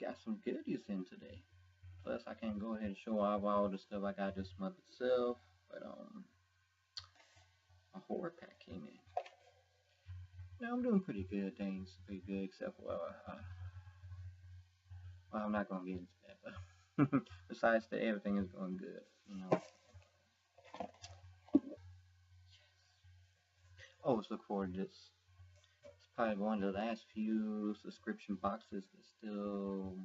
got some goodies in today. Plus, I can go ahead and show off all the stuff I got this month itself. But a horror pack came in. Now I'm doing pretty good. Things pretty good, except for well, I'm not gonna get into that. But besides that, everything is going good. You know. Always look forward to this. It's probably one of the last few subscription boxes that's still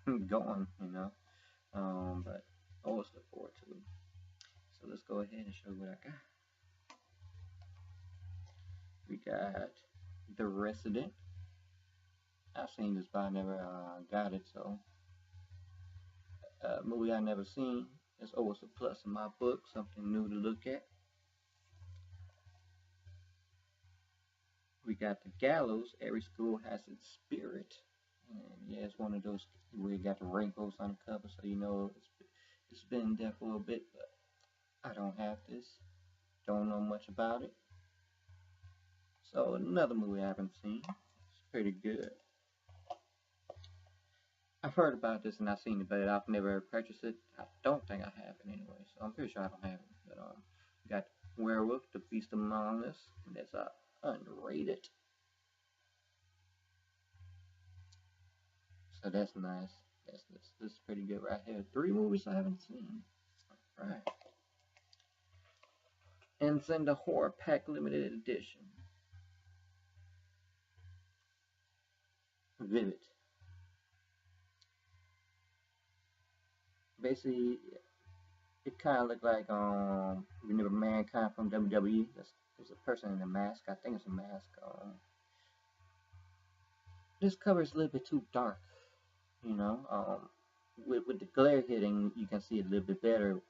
going. You know. But always look forward to it. So let's go ahead and show what I got. We got The Resident. I've seen this, but I never got it. So, movie I never seen. It's always a plus in my book. Something new to look at. We got The Gallows. Every school has its spirit. And yeah, it's one of those where you got the wrinkles on the cover, so you know it's been there for a bit. But I don't have this. Don't know much about it. So another movie I haven't seen. It's pretty good. I've heard about this and I've seen it, but I've never purchased it. I don't think I have it anyway, so I'm pretty sure I don't have it. But we got Werewolf, The Beast Among Us, and that's unrated. So that's nice. This is pretty good right here. 3 movies I haven't seen. All right. And it's in the Horror Pack Limited Edition. Vivid. Basically, it kind of looked like remember Mankind from WWE. There's a person in a mask. I think it's a mask. This cover is a little bit too dark. You know, with the glare hitting, you can see it a little bit better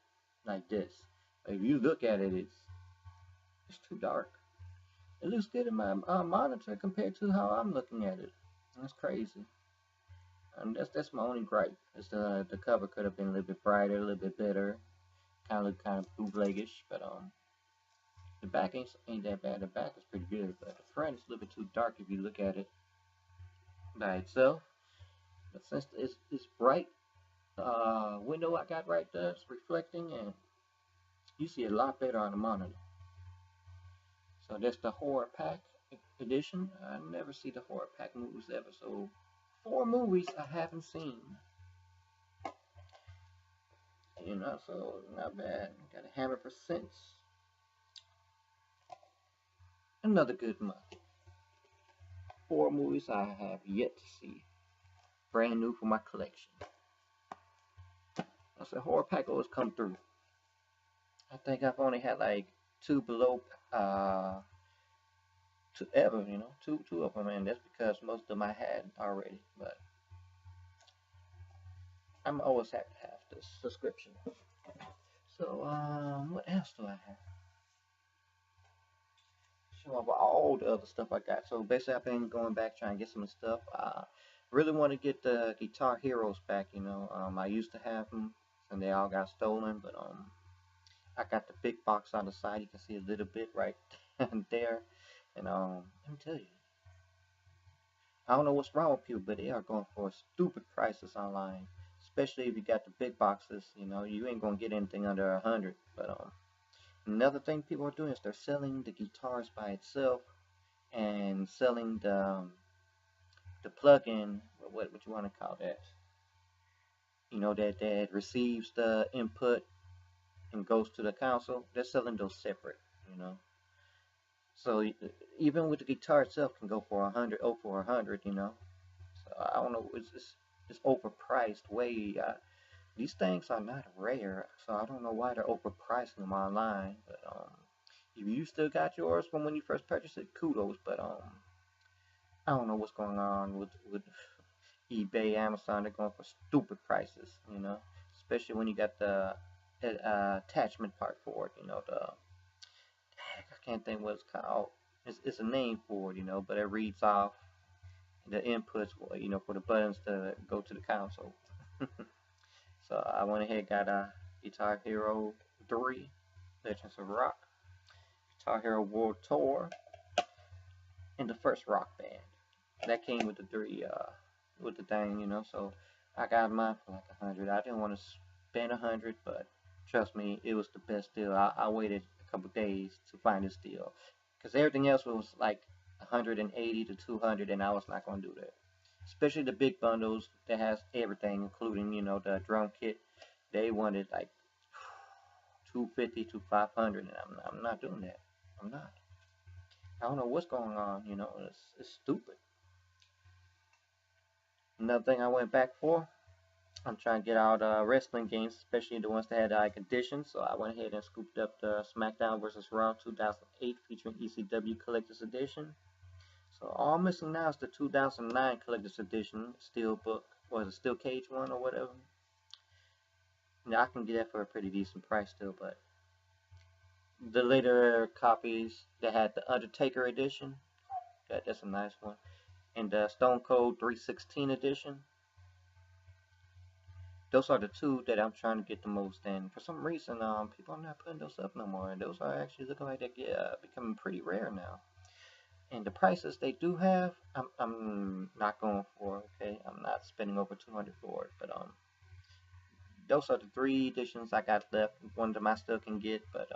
like this. If you look at it, it's too dark. It looks good in my monitor compared to how I'm looking at it. That's crazy. That's my only gripe. Is the cover could have been a little bit brighter, a little bit better. Kind of look kind of bootleggish, but the back ain't that bad. The back is pretty good, but the front is a little bit too dark if you look at it by itself. But since it's bright, window I got right there, it's reflecting, and you see it a lot better on the monitor. So that's the Horror Pack edition. I never see the Horror Pack movies ever, so 4 movies I haven't seen. You know, so not bad. Got a hammer for cents. Another good month. 4 movies I have yet to see. Brand new for my collection. I said Horror Pack always come through. I think I've only had like 2 below 2 ever, you know, two of them, and that's because most of them I had already. But I'm always happy to have this subscription. So what else do I have? Show off all the other stuff I got. So basically, I've been going back trying to get some stuff. Really want to get the Guitar Heroes back. You know, I used to have them, and they all got stolen. But I got the big box on the side. You can see a little bit right there. And let me tell you, I don't know what's wrong with people, but they are going for stupid prices online. Especially if you got the big boxes. You know, you ain't gonna get anything under 100. But another thing people are doing is they're selling the guitars by itself and selling the plug-in, what you want to call that? You know, that receives the input and goes to the console. They're selling those separate, you know. So even with the guitar itself can go for 100, for 100, you know. So I don't know, it's overpriced way. These things are not rare, so I don't know why they're overpricing them online. But if you still got yours from when you first purchased it, kudos. But I don't know what's going on with eBay, Amazon. They're going for stupid prices, you know. Especially when you got the attachment part for it, you know. I can't think what it's called. It's a name for it, you know, but it reads off the inputs, you know, for the buttons to go to the console. So I went ahead and got a Guitar Hero 3, Legends of Rock, Guitar Hero World Tour, and the first Rock Band. That came with the 3 with the thing, you know. So I got mine for like 100. I didn't want to spend 100, but trust me, it was the best deal. I waited a couple days to find this deal because everything else was like 180 to 200, and I was not gonna do that. Especially the big bundles that has everything, including the drum kit. They wanted like 250 to 500, and I'm not doing that. I'm not. I don't know what's going on. It's stupid. Another thing I went back for, I'm trying to get out wrestling games, especially the ones that had like editions. So I went ahead and scooped up the SmackDown vs. Raw 2008 featuring ECW Collector's Edition. So all I'm missing now is the 2009 Collector's Edition Steelbook, or the Steel Cage one or whatever. I can get that for a pretty decent price still, but the later copies that had the Undertaker edition, that's a nice one, and the Stone Cold 316 edition. Those are the two that I'm trying to get the most, and for some reason, people are not putting those up no more, and those are actually looking like they're becoming pretty rare now. And the prices they do have, I'm not going for. Okay, I'm not spending over 200 for it, but those are the three editions I got left. One of them I still can get, but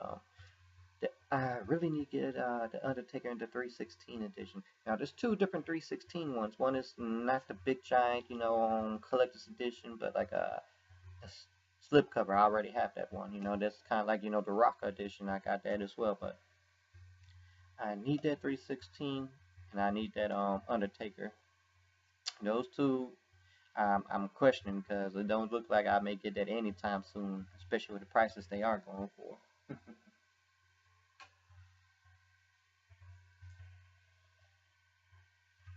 I really need to get the Undertaker and the 316 edition. Now, there's two different 316 ones. One is not the big giant, collector's edition, but like a slipcover. I already have that one. That's kind of like the Rock edition. I got that as well, but I need that 316 and I need that Undertaker. Those two, I'm questioning because it don't look like I may get that anytime soon, especially with the prices they are going for.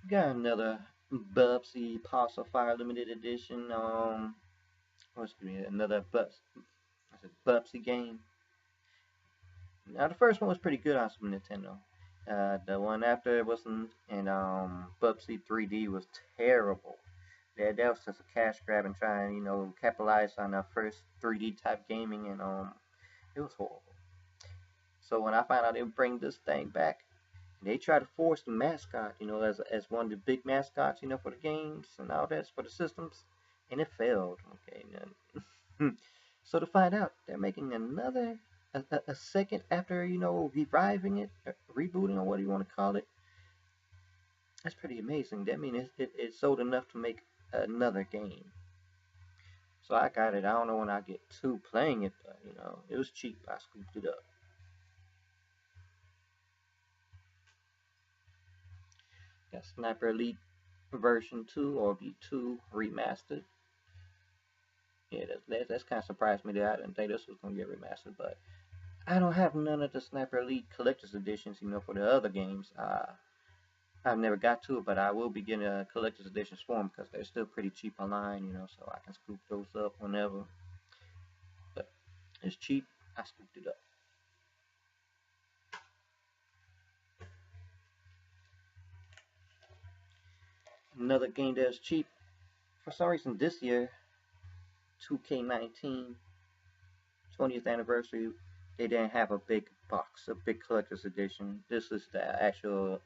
Got another Bubsy Pulsar Fire limited edition. What's another Bubsy game. Now the first one was pretty good on Super Nintendo. The one after it wasn't, and Bubsy 3D was terrible. That was just a cash grab and trying, capitalize on the first 3D type gaming, and it was horrible. So when I found out they would bring this thing back, they try to force the mascot, as one of the big mascots, for the games and all that for the systems, and it failed. Okay, so to find out they're making another a second after reviving it, rebooting or what do you want to call it. That's pretty amazing. That means it sold enough to make another game. So I got it. I don't know when I get to playing it, but it was cheap. I scooped it up. Got Sniper Elite version 2 or V2 remastered. Yeah, that's kind of surprised me that I didn't think this was gonna get remastered, but I don't have none of the Sniper Elite collector's editions, for the other games. I've never got to it, but I will be getting a collector's editions for them because they're still pretty cheap online, so I can scoop those up whenever. But it's cheap. I scooped it up. Another game that's cheap. For some reason, this year, 2K19 20th anniversary, they didn't have a big box, a big collector's edition. This is the actual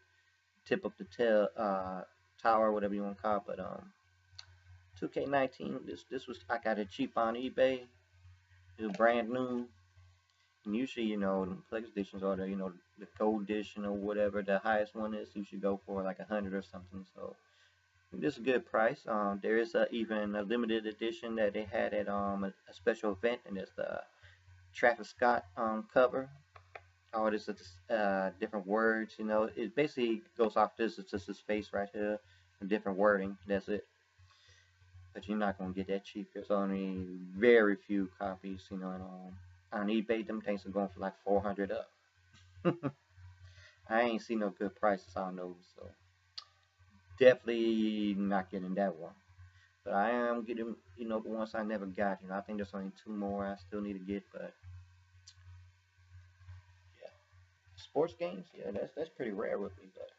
tip of the tower, whatever you want to call it. But 2K19, this was I got it cheap on eBay. It was brand new. And usually, the collector's editions are the gold edition or whatever the highest one is. You should go for like 100 or something. So this is a good price. There is even a limited edition that they had at a special event, and it's the Travis Scott cover. Oh, it is different words. It basically goes off this. It's just his face right here, and different wording. That's it. But you're not gonna get that cheap. There's only very few copies. And on eBay, them things are going for like 400 up. I ain't seen no good prices on those, so definitely not getting that one. But I am getting, the ones I never got. I think there's only two more I still need to get, but yeah. Sports games, yeah, that's pretty rare with me. But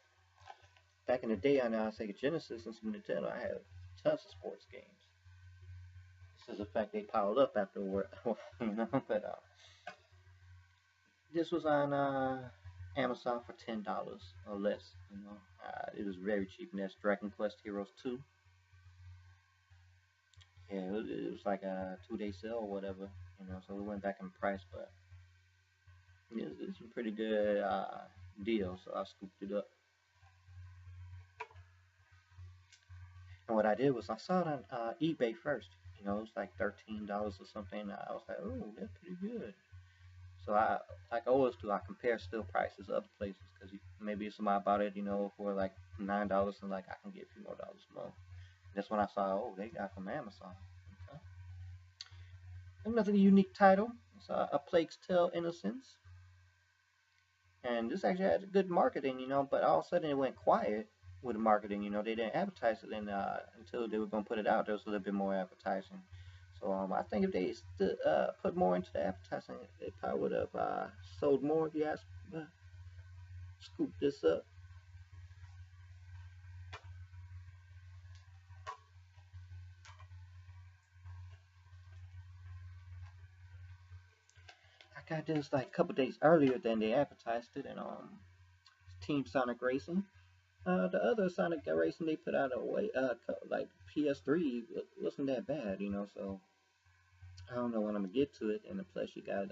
back in the day on Sega Genesis and Super Nintendo, I had tons of sports games. This is the fact they piled up afterward, But this was on Amazon for $10 or less. It was very cheap, and that's Dragon Quest Heroes 2. Yeah, it was like a 2 day sale or whatever, you know. So it went back in price, but it's a pretty good deal. So I scooped it up. And what I did was I saw it on eBay first. You know, it was like $13 or something. I was like, oh, that's pretty good. So I, like I always do, I compare still prices other places because maybe somebody bought it, you know, for like $9 and like I can get a few more dollars more. That's when I saw, oh, they got from Amazon. Okay. Another unique title. It's A Plague's Tale: Innocence. And this actually had good marketing, you know, but all of a sudden it went quiet with the marketing. You know, they didn't advertise it until they were going to put it out. There was a little bit more advertising. So I think if they put more into the advertising, they probably would have sold more if you ask, scoop this up. I got this like a couple days earlier than they advertised it, and Team Sonic Racing. The other Sonic Racing they put out away, like PS3 wasn't that bad, you know. So I don't know when I'm gonna get to it, and plus you got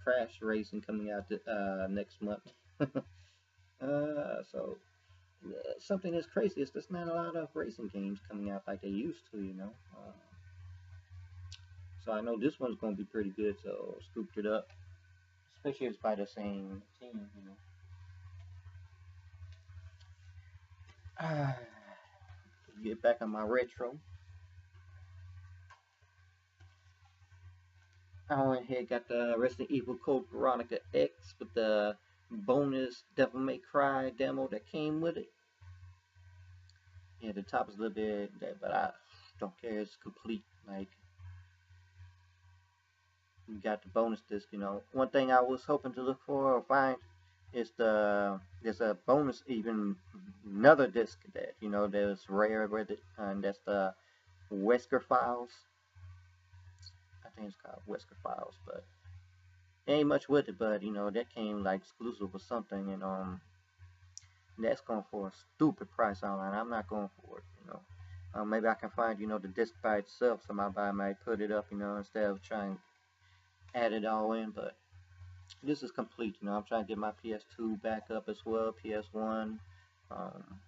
Crash Racing coming out next month. So something that's crazy is there's not a lot of racing games coming out like they used to, you know. So I know this one's gonna be pretty good, so scooped it up, especially if it's by the same team, you know. Get back on my retro. I went ahead got the Resident Evil Code Veronica X with the bonus Devil May Cry demo that came with it. Yeah, the top is a little bit, but I don't care. It's complete. Like you got the bonus disc. You know, one thing I was hoping to look for or find is there's a bonus even another disc that you know there's rare with it, and that's the Wesker Files. I think it's called Wesker Files, but ain't much with it. But you know that came like exclusive or something, and that's going for a stupid price online. I'm not going for it, you know. Maybe I can find, you know, the disc by itself. Somebody might put it up, you know, instead of trying to add it all in. But this is complete, you know. I'm trying to get my PS2 back up as well, PS1. Um,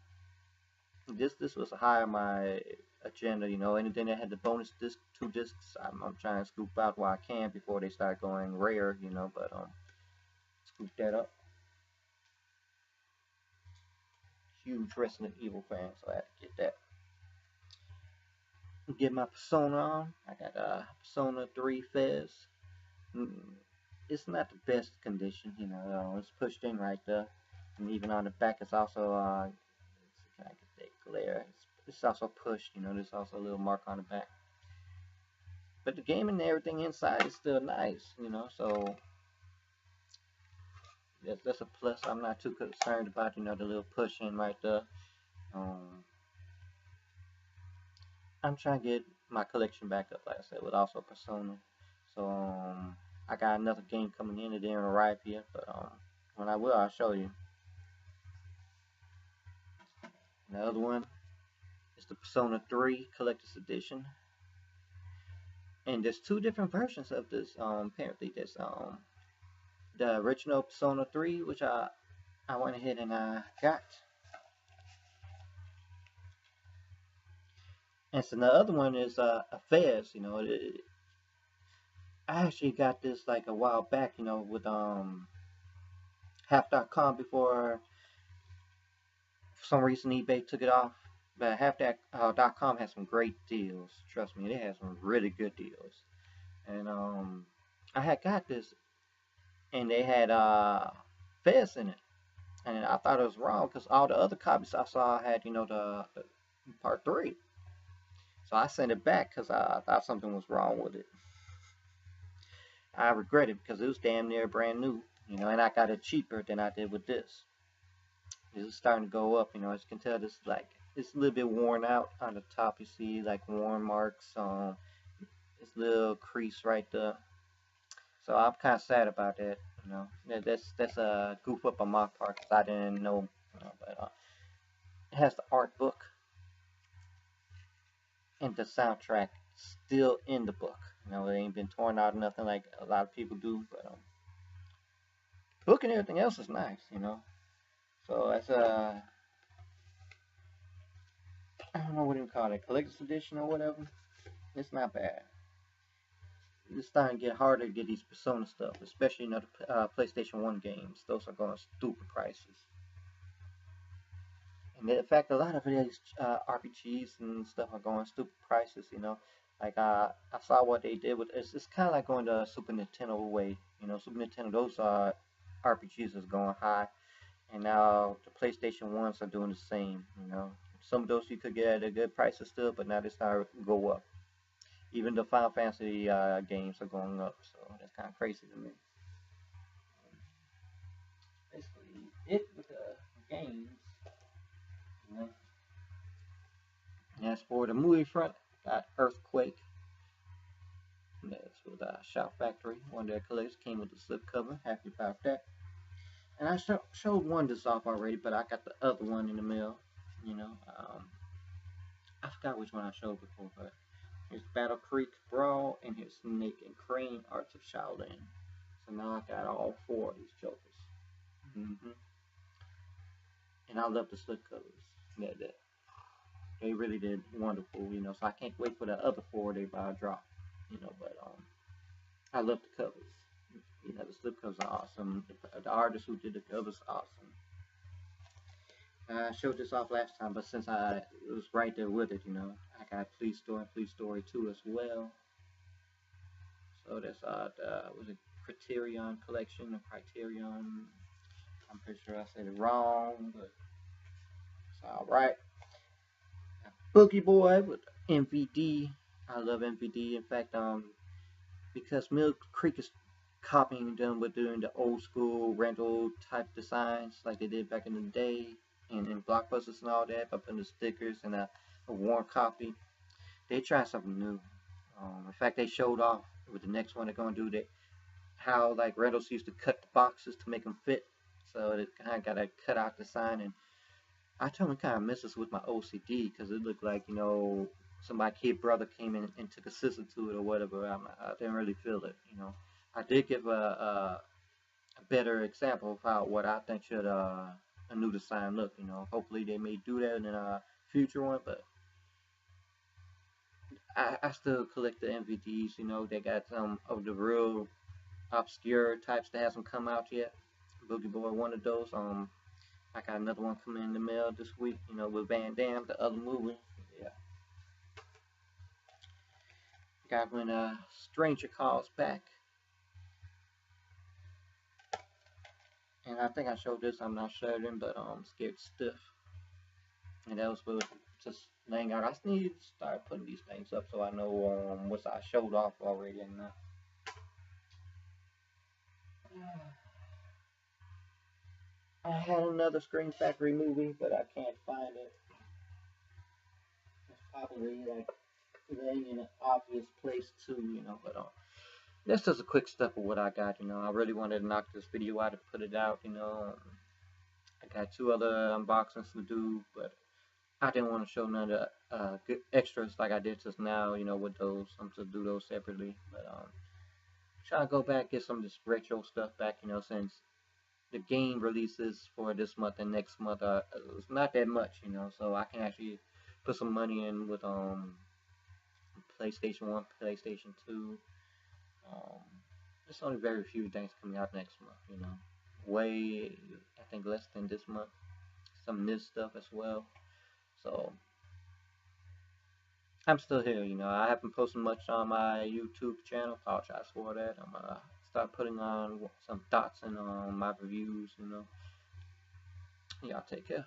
this was high on my agenda, you know. Anything that had the bonus disc, 2 discs, I'm trying to scoop out while I can before they start going rare, you know. But scoop that up. Huge Resident Evil fan, so I had to get that. Get my Persona on. I got Persona 3 Fez. Mm, it's not the best condition, you know. It's pushed in right there, and even on the back, it's also can I get that glare? It's also pushed, you know. There's also a little mark on the back, but the game and everything inside is still nice, you know. So that's a plus. I'm not too concerned about, you know, the little push in right there. Um, I'm trying to get my collection back up, like I said, with also Persona. So I got another game coming in. It didn't arrive yet, but when I will, I'll show you. The other one is the Persona 3 Collector's Edition, and there's two different versions of this. Apparently, there's the original Persona 3, which I went ahead and I got, and so the other one is a Fez. You know, I actually got this like a while back. You know, with half.com before for some reason eBay took it off. But half.com has some great deals. Trust me, it has some really good deals. And I had got this, and they had Fez in it, and I thought it was wrong because all the other copies I saw had, you know, the part 3. So I sent it back because I thought something was wrong with it. I regret it because it was damn near brand new, you know, and I got it cheaper than I did with this. This is starting to go up, you know. As you can tell, this is like it's a little bit worn out on the top. You see like worn marks on this little crease right there. So I'm kind of sad about that, you know. That's a goof up on my part because I didn't know, you know, but it has the art book and the soundtrack still in the book. You know, it ain't been torn out or nothing like a lot of people do. But the book and everything else is nice. You know, so that's I don't know what you call it, collector's edition or whatever. It's not bad. It's starting to get harder to get these Persona stuff, especially the PlayStation 1 games. Those are going stupid prices. And in fact, a lot of these RPGs and stuff are going stupid prices. You know, like I saw what they did with it's kind of like going the Super Nintendo way. You know, Super Nintendo those RPGs is going high, and now the PlayStation ones are doing the same. You know, some of those you could get at a good prices still, but now they start to go up. Even the Final Fantasy games are going up, so that's kind of crazy to me. Basically, it with the games. You know? And as for the movie front, got Earthquake. That's with Shout Factory. One of their collectors came with the slipcover. Happy about that. And I showed one this off already, but I got the other one in the mail. You know, I forgot which one I showed before, but here's Battle Creek Brawl and here's Snake and Crane Arts of Shaolin. So now I got all four of these jokers. Mm-hmm. And I love the slipcovers. They really did wonderful, you know. So I can't wait for the other four they drop, you know. But I love the covers. You know, the slipcovers are awesome. The artist who did the covers awesome. I showed this off last time, but since I was right there with it, you know, I got Police Story and Police Story 2 as well. So that's was it Criterion Collection or Criterion? I'm pretty sure I said it wrong, but it's all right. Boogie Boy with MVD. I love MVD. In fact, because Mill Creek is copying them with doing the old school rental type designs like they did back in the day and in Blockbusters and all that, by putting the stickers and a worn copy. They tried something new. In fact, they showed off with the next one they're gonna do that how like rentals used to cut the boxes to make them fit. So they kind of got to cut out the sign, and I told him it kind of messes with my OCD because it looked like, you know, somebody kid brother came in and took a sister to it or whatever. I didn't really feel it, you know. I did give a better example of how what I think should a new design look, you know. Hopefully they may do that in a future one, but I still collect the MVDs, you know. They got some of the real obscure types that hasn't come out yet. Boogie Boy, one of those. I got another one coming in the mail this week, you know, with Van Damme, the other movie. Yeah. Got when Stranger Calls Back. And I think I showed this, I'm not certain, but Scared Stiff. And that was for just laying out. I just need to start putting these things up so I know what I showed off already and not. I had another Scream Factory movie, but I can't find it. It's probably like laying in an obvious place too, you know. But that's just a quick step of what I got, you know. I really wanted to knock this video out and put it out, you know. I got two other unboxings to do, but I didn't want to show none of the good extras like I did just now, you know, with those. I'm to do those separately, but trying to go back get some of this retro stuff back, you know, since the game releases for this month and next month it's not that much, you know, so I can actually put some money in with PlayStation 1, PlayStation 2. There's only very few things coming out next month, you know. Way, I think less than this month. Some new stuff as well. So I'm still here, you know. I haven't posted much on my YouTube channel. Apologize for that. I'm gonna start putting on some thoughts and my reviews, you know. Y'all take care.